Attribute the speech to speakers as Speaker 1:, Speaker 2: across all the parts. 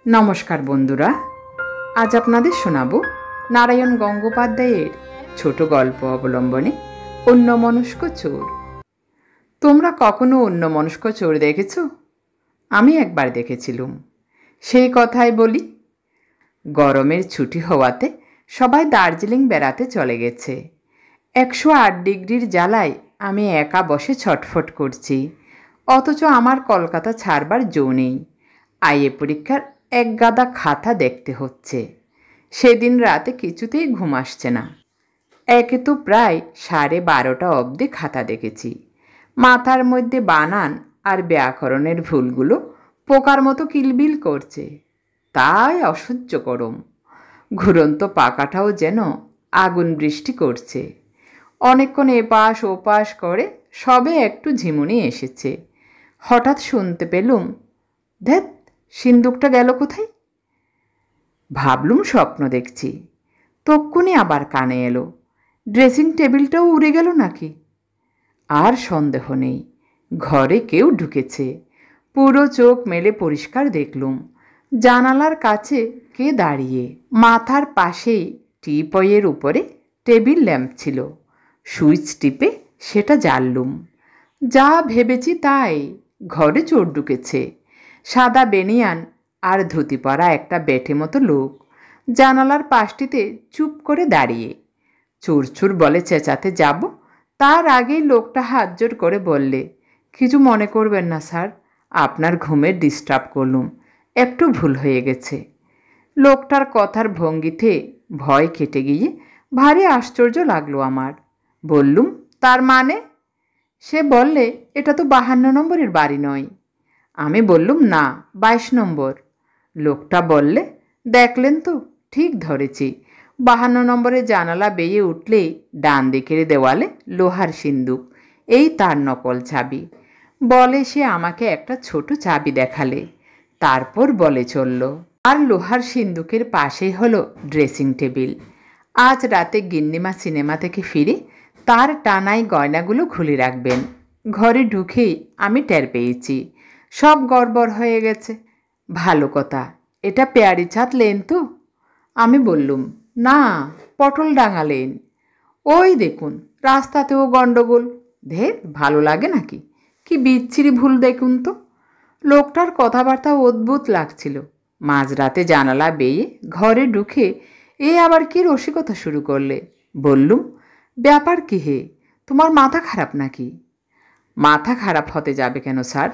Speaker 1: নমস্কার বন্ধুরা, আজ আপনাদের শোনাব নারায়ণ গঙ্গোপাধ্যায়ের ছোট গল্প অবলম্বনে অন্যমনস্ক চোর। তোমরা কখনো অন্যমনস্ক চোর দেখেছ? আমি একবার দেখেছিলুম। সেই কথাই বলি। গরমের ছুটি হওয়াতে সবাই দার্জিলিং বেড়াতে চলে গেছে। 108 ডিগ্রির জ্বালায় আমি একা বসে ছটফট করছি, অথচ আমার কলকাতা ছাড়বার জো নেই। আইএ পরীক্ষার এক গাদা খাতা দেখতে হচ্ছে। সেদিন রাতে কিছুতেই ঘুম আসছে না। একে তো প্রায় 12:30 অবধি খাতা দেখেছি। মাথার মধ্যে বানান আর ব্যাকরণের ভুলগুলো পোকার মতো কিলবিল করছে। তাই অসহ্য গরম। ঘুরন্ত পাকাটাও যেন আগুন বৃষ্টি করছে। অনেকক্ষণ এপাশ ওপাশ করে সবে একটু ঝিমুনি এসেছে। হঠাৎ শুনতে পেলুম, ধ্যাৎ, সিন্দুকটা গেল কোথায়? ভাবলুম স্বপ্ন দেখছি। তক্ষুনি আবার কানে এলো, ড্রেসিং টেবিলটাও উড়ে গেল নাকি? আর সন্দেহ নেই, ঘরে কেউ ঢুকেছে। পুরো চোখ মেলে পরিষ্কার দেখলুম জানালার কাছে কে দাঁড়িয়ে। মাথার পাশেই টিপয়ের উপরে টেবিল ল্যাম্প ছিল। সুইচ টিপে সেটা জ্বাললুম। যা ভেবেছি তাই, ঘরে চোর ঢুকেছে। সাদা বেনিয়ান আর ধুতি পরা একটা বেটে মতো লোক জানালার পাশটিতে চুপ করে দাঁড়িয়ে। চুরচুর বলে চেঁচাতে যাব, তার আগেই লোকটা হাত জোর করে বললে, কিছু মনে করবেন না স্যার, আপনার ঘুমের ডিস্টার্ব করলুম, একটু ভুল হয়ে গেছে। লোকটার কথার ভঙ্গিতে ভয় কেটে গিয়ে ভারী আশ্চর্য লাগলো আমার। বললুম, তার মানে? সে বললে, এটা তো 52 নম্বরের বাড়ি নয়। আমি বললুম, না, 22 নম্বর। লোকটা বললে, দেখলেন তো, ঠিক ধরেছি। 52 নম্বরের জানালা বেয়ে উঠলেই ডান দিকের দেওয়ালে লোহার সিন্দুক, এই তার নকল চাবি। বলে সে আমাকে একটা ছোট চাবি দেখালে, তারপর বলে চলল। আর লোহার সিন্দুকের পাশেই হলো ড্রেসিং টেবিল। আজ রাতে গিন্নিমা সিনেমা থেকে ফিরে তার টানাই গয়নাগুলো খুলে রাখবেন। ঘরে ঢুকেই আমি টের পেয়েছি সব গড়বড় হয়ে গেছে। ভালো কথা, এটা পেয়ারিচাঁদ লেন তো? আমি বললুম, না, পটলডাঙ্গা লেন। ওই দেখুন, রাস্তাতেও গণ্ডগোল। ধের, ভালো লাগে নাকি? কি বিচ্ছিরি ভুল দেখুন তো। লোকটার কথাবার্তা অদ্ভুত লাগছিল। মাঝরাতে জানালা বেয়ে ঘরে ঢুকে এ আবার কি রসিকতা শুরু করলে। বললুম, ব্যাপার কি হে, তোমার মাথা খারাপ নাকি? মাথা খারাপ হতে যাবে কেন স্যার?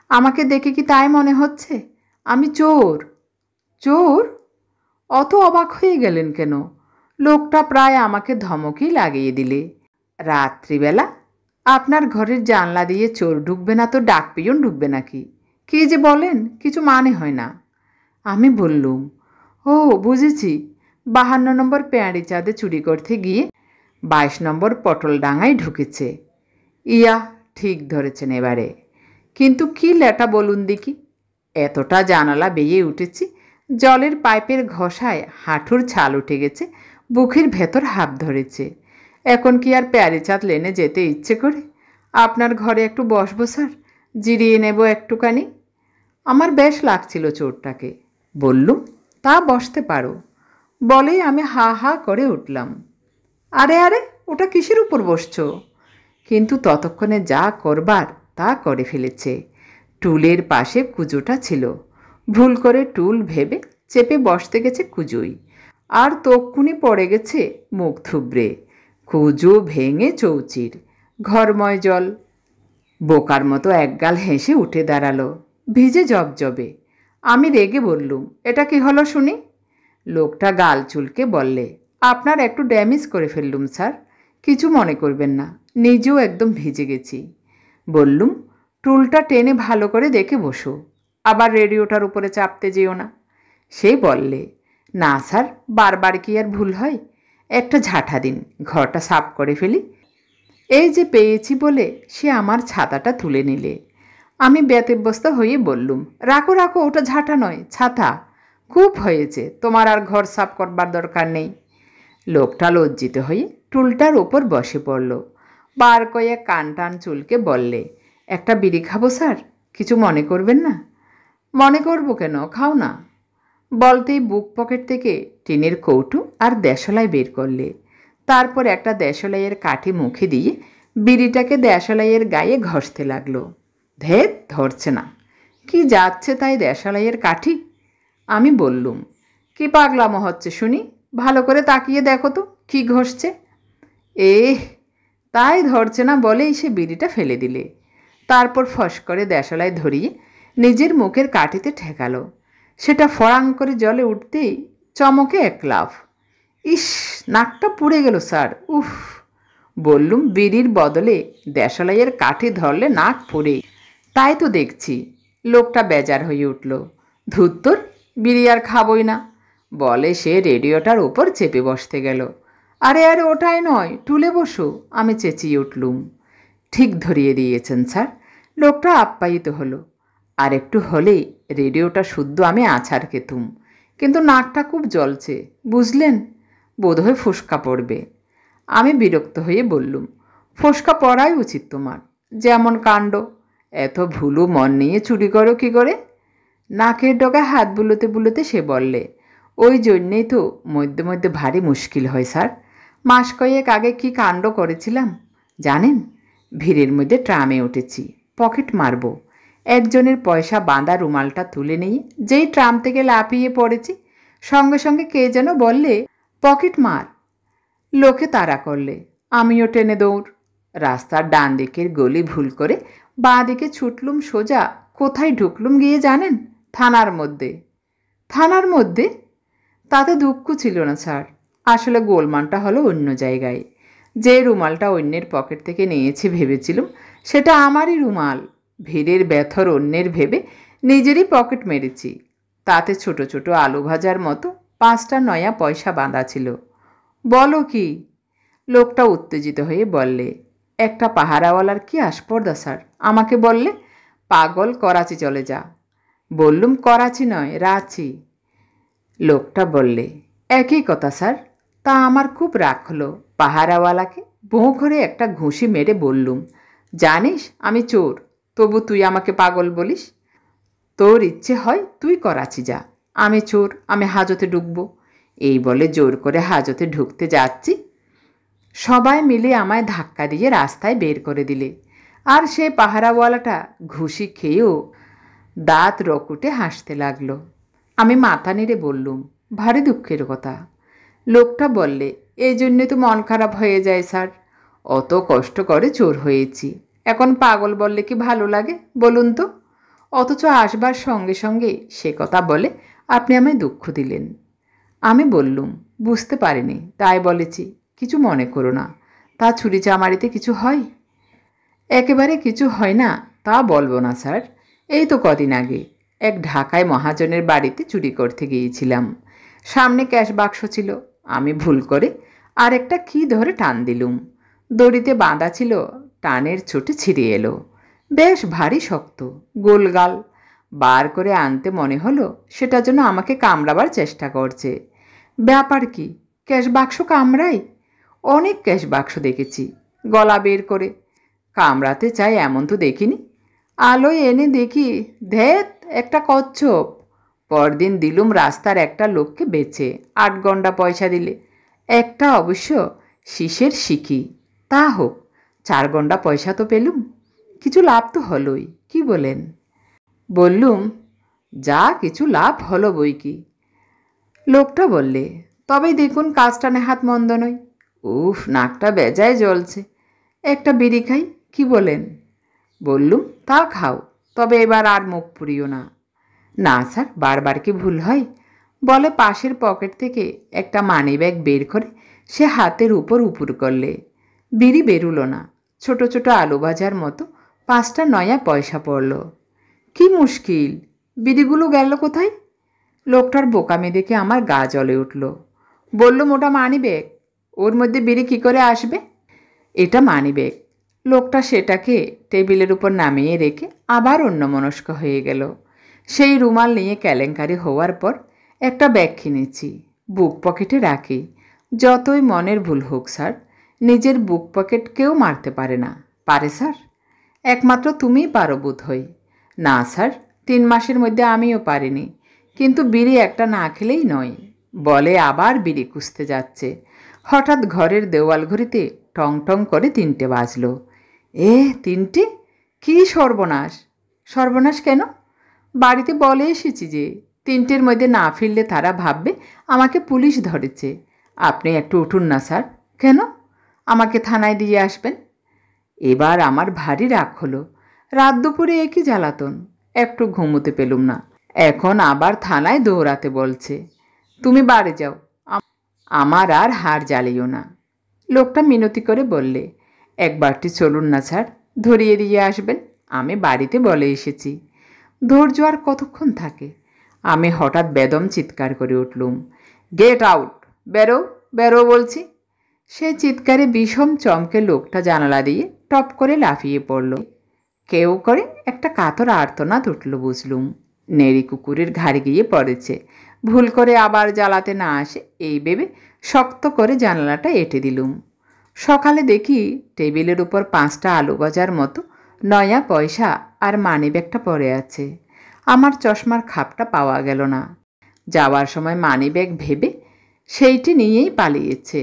Speaker 1: আমাকে দেখে কি তাই মনে হচ্ছে আমি চোর? চোর? অত অবাক হয়ে গেলেন কেন? লোকটা প্রায় আমাকে ধমকই লাগিয়ে দিলে। রাত্রিবেলা আপনার ঘরের জানলা দিয়ে চোর ঢুকবে না তো ডাকপিয়ন ঢুকবে নাকি? কী যে বলেন, কিছু মানে হয় না। আমি বললুম, ও বুঝেছি, 52 নম্বর পেয়ারিচাঁদে চুরি করতে গিয়ে 22 নম্বর পটলডাঙ্গায় ঢুকেছে। ইয়া, ঠিক ধরেছেন এবারে। কিন্তু কি লেটা বলুন দেখি। এতটা জানালা বেয়ে উঠেছি, জলের পাইপের ঘষায় হাঁটুর ছাল উঠে গেছে, বুকের ভেতর হাঁপ ধরেছে। এখন কি আর পেয়ারিচাঁদ লেনে যেতে ইচ্ছে করে? আপনার ঘরে একটু বসবো স্যার, জিরিয়ে নেব একটুখানি। আমার বেশ লাগছিল চোরটাকে। বললুম, তা বসতে পারো। বলেই আমি হা হা করে উঠলাম। আরে আরে, ওটা কিসের উপর বসছ? কিন্তু ততক্ষণে যা করবার তা করে ফেলেছে। টুলের পাশে কুজোটা ছিল। ভুল করে টুল ভেবে চেপে বসতে গেছে কুজোই, আর তক্ষুনি পড়ে গেছে মুখ থুবড়ে। কুজো ভেঙে চৌচির, ঘরময় জল। বোকার মতো একগাল হেসে উঠে দাঁড়ালো, ভিজে জবজবে। আমি রেগে বললুম, এটা কি হলো শুনি? লোকটা গাল চুলকে বললে, আপনার একটু ড্যামেজ করে ফেললুম স্যার, কিছু মনে করবেন না, নিজেও একদম ভিজে গেছি। বললুম, টুলটা টেনে ভালো করে দেখে বসো, আবার রেডিওটার উপরে চাপতে যেও না। সে বললে, না স্যার, বারবার কি আর ভুল হয়? একটা ঝাঁটা দিন, ঘরটা সাফ করে ফেলি। এই যে পেয়েছি বলে সে আমার ছাতাটা তুলে নিলে। আমি ব্যতিব্যস্ত হয়ে বললুম, রাখো রাখো, ওটা ঝাঁটা নয়, ছাতা। খুব হয়েছে, তোমার আর ঘর সাফ করবার দরকার নেই। লোকটা লজ্জিত হয়ে টুলটার ওপর বসে পড়ল। বার কয়েক কান টান চুলকে বললে, একটা বিড়ি খাবো স্যার, কিছু মনে করবেন না? মনে করবো কেন, খাও না। বলতেই বুক পকেট থেকে টিনের কৌটো আর দেশলাই বের করলে। তারপর একটা দেশলাইয়ের কাঠি মুখে দিয়ে বিড়িটাকে দেশলাইয়ের গায়ে ঘষতে লাগলো। ধেত, ধরছে না। কি যাচ্ছে তাই দেশলাইয়ের কাঠি? আমি বললুম, কি পাগলামো হচ্ছে শুনি, ভালো করে তাকিয়ে দেখো তো কি ঘষছে। তাই ধরছে না বলেই সে বিড়িটা ফেলে দিলে। তারপর ফস করে দেশলাই ধরিয়ে নিজের মুখের কাঠিতে ঠেকালো। সেটা ফড়াং করে জলে উঠতেই চমকে এক লাফ। ইস, নাকটা পুড়ে গেল স্যার, উফ। বললুম, বিড়ির বদলে দেশলাইয়ের কাঠি ধরলে নাক পুড়ে? তাই তো দেখছি। লোকটা বেজার হয়ে উঠল। ধুত্তর, বিড়ি আর খাবই না বলে সে রেডিওটার উপর চেপে বসতে গেল। আরে আরে, ওটাই নয়, টুলে বসো, আমি চেঁচিয়ে উঠলুম। ঠিক ধরিয়ে দিয়েছেন স্যার। লোকটা আপ্যায়িত হলো। আর একটু হলেই রেডিওটা শুদ্ধ আমি আছাড় খেতুম, কিন্তু নাকটা খুব জ্বলছে, বুঝলেন? বোধহয় ফোসকা পড়বে। আমি বিরক্ত হয়ে বললুম, ফোসকা পড়াই উচিত তোমার, যেমন কাণ্ড। এত ভুলু মন নিয়ে চুরি করো কী করে? নাকের ডগায় হাত বুলোতে বুলোতে সে বললে, ওই জন্যেই তো মধ্যে মধ্যে ভারী মুশকিল হয় স্যার। মাস কয়েক আগে কি কাণ্ড করেছিলাম জানেন? ভিড়ের মধ্যে ট্রামে উঠেছি, পকেট মারব। একজনের পয়সা বাঁধা রুমালটা তুলে নিয়ে যেই ট্রাম থেকে লাফিয়ে পড়েছি, সঙ্গে সঙ্গে কে যেন বললে, পকেট মার। লোকে তাড়া করলে, আমিও টেনে দৌড়। রাস্তার ডান দিকের গলি ভুল করে বাঁ দিকে ছুটলুম সোজা। কোথায় ঢুকলুম গিয়ে জানেন? থানার মধ্যে। থানার মধ্যে? তাতে দুঃখ ছিল না স্যার। আসলে গোলমালটা হলো অন্য জায়গায়। যে রুমালটা অন্যের পকেট থেকে নিয়েছি ভেবেছিলুম সেটা আমারই রুমাল। ভিড়ের ব্যথর অন্যের ভেবে নিজেরই পকেট মেরেছি। তাতে ছোট ছোট আলু ভাজার মতো 5টা নয়া পয়সা বাঁধা ছিল। বলো কি? লোকটা উত্তেজিত হয়ে বললে, একটা পাহারাওয়ালার কি আস্পর্ধা স্যার, আমাকে বললে, পাগল, করাচি চলে যা। বললুম, করাচি নয়, রাঁচি। লোকটা বললে, একই কথা স্যার। তা আমার খুব রাগ হলো। পাহারাওয়ালাকে বউ ঘরে একটা ঘুষি মেরে বললুম, জানিস আমি চোর, তবু তুই আমাকে পাগল বলিস? তোর ইচ্ছে হয় তুই করাচি যা, আমি চোর, আমি হাজতে ঢুকবো। এই বলে জোর করে হাজতে ঢুকতে যাচ্ছি, সবাই মিলে আমায় ধাক্কা দিয়ে রাস্তায় বের করে দিলে। আর সেই পাহারাওয়ালাটা ঘুষি খেয়েও দাঁত রকুটে হাসতে লাগলো। আমি মাথা নেড়ে বললুম, ভারী দুঃখের কথা। লোকটা বললে, এই জন্যে তো মন খারাপ হয়ে যায় স্যার। অত কষ্ট করে চোর হয়েছি, এখন পাগল বললে কি ভালো লাগে বলুন তো? অথচ আসবার সঙ্গে সঙ্গে সে কথা বলে আপনি আমায় দুঃখ দিলেন। আমি বললুম, বুঝতে পারিনি, তাই বলেছি, কিছু মনে করো না। তা ছুরি চামারিতে কিছু হয়? একেবারে কিছু হয় না তা বলবো না স্যার। এই তো কদিন আগে এক ঢাকায় মহাজনের বাড়িতে চুরি করতে গিয়েছিলাম। সামনে ক্যাশ বাক্স ছিল, আমি ভুল করে আর একটা কী ধরে টান দিলুম। দড়িতে বাঁধা ছিল, টানের চোটে ছিঁড়ে এলো। বেশ ভারী শক্ত, গোলগাল। বার করে আনতে মনে হলো সেটা যেন আমাকে কামড়াবার চেষ্টা করছে। ব্যাপার কি, ক্যাশ বাক্স কামড়াই? অনেক ক্যাশ বাক্স দেখেছি, গলা বের করে কামড়াতে চাই এমন তো দেখিনি। আলোয় এনে দেখি, ধ্যাত, একটা কচ্ছপ। পরদিন দিলুম রাস্তার একটা লোককে বেচে 8 গন্ডা পয়সা দিলে। একটা অবশ্য শীষের শিখি। তা হোক, 4 গন্ডা পয়সা তো পেলুম, কিছু লাভ তো হলোই, কি বলেন? বললুম, যা কিছু লাভ হলো বই কি। লোকটা বললে, তবেই দেখুন কাজটা নেহাত মন্দ নয়। উফ, নাকটা বেজায় জ্বলছে, একটা বিড়ি খাই, কি বলেন? বললুম, তা খাও, তবে এবার আর মুখ পুড়িও না। না স্যার, বারবার কি ভুল হয়? বলে পাশের পকেট থেকে একটা মানি ব্যাগ বের করে সে হাতের উপর উপুর করলে। বিড়ি বেরুলো না। ছোট ছোট আলু ভাজার মতো 5টা নয়া পয়সা পড়ল। কি মুশকিল, বিড়িগুলো গেল কোথায়? লোকটার বোকামি দেখে আমার গা জ্বলে উঠল। বললুম, ওটা মানি ব্যাগ, ওর মধ্যে বিড়ি কী করে আসবে? এটা মানি ব্যাগ। লোকটা সেটাকে টেবিলের উপর নামিয়ে রেখে আবার অন্যমনস্ক হয়ে গেল। সেই রুমাল নিয়ে কেলেঙ্কারি হওয়ার পর একটা ব্যাগ কিনেছি, বুক পকেটে রাখি। যতই মনের ভুল হোক স্যার, নিজের বুক পকেট কেউ মারতে পারে না। পারে স্যার? একমাত্র তুমিই পারো বোধ হয়। না স্যার, 3 মাসের মধ্যে আমিও পারিনি। কিন্তু বিড়ি একটা না খেলেই নয়, বলে আবার বিড়ি খুঁজতে যাচ্ছে। হঠাৎ ঘরের দেওয়াল ঘড়িতে টং টং করে 3টে বাজল। 3টে? কী সর্বনাশ! সর্বনাশ কেন? বাড়িতে বলে এসেছি যে 3টের মধ্যে না ফিরলে তারা ভাববে আমাকে পুলিশ ধরেছে। আপনি একটু উঠুন না স্যার। কেন? আমাকে থানায় দিয়ে আসবেন। এবার আমার ভারী রাগ হলো। রাত দুপুরে একই জ্বালাতন, একটু ঘুমোতে পেলুম না। এখন আবার থানায় দৌড়াতে বলছে। তুমি বাড়ি যাও, আমার আর হাড় জ্বালিও না। লোকটা মিনতি করে বললে, একবারটি চলুন না স্যার, ধরিয়ে দিয়ে আসবেন। আমি বাড়িতে বলে এসেছি। ধৈর্য আর কতক্ষণ থাকে? আমি হঠাৎ বেদম চিৎকার করে উঠলুম, গেট আউট! বেরো, বেরো বলছি। সেই চিৎকারে বিষম চমকে লোকটা জানালা দিয়ে টপ করে লাফিয়ে পড়ল। কেউ করে একটা কাতর আর্তনাদ উঠল বুঝলুম। নেড়ি কুকুরের ঘাড়ে গিয়ে পড়েছে। ভুল করে আবার জ্বালাতে না আসে এই ভেবে শক্ত করে জানালাটা এঁটে দিলুম। সকালে দেখি টেবিলের উপর 5টা আলু ভাজার মতো নয়া পয়সা আর মানিব্যাগটা পড়ে আছে। আমার চশমার খাপটা পাওয়া গেল না। যাওয়ার সময় মানিব্যাগ ভেবে সেইটি নিয়েই পালিয়েছে।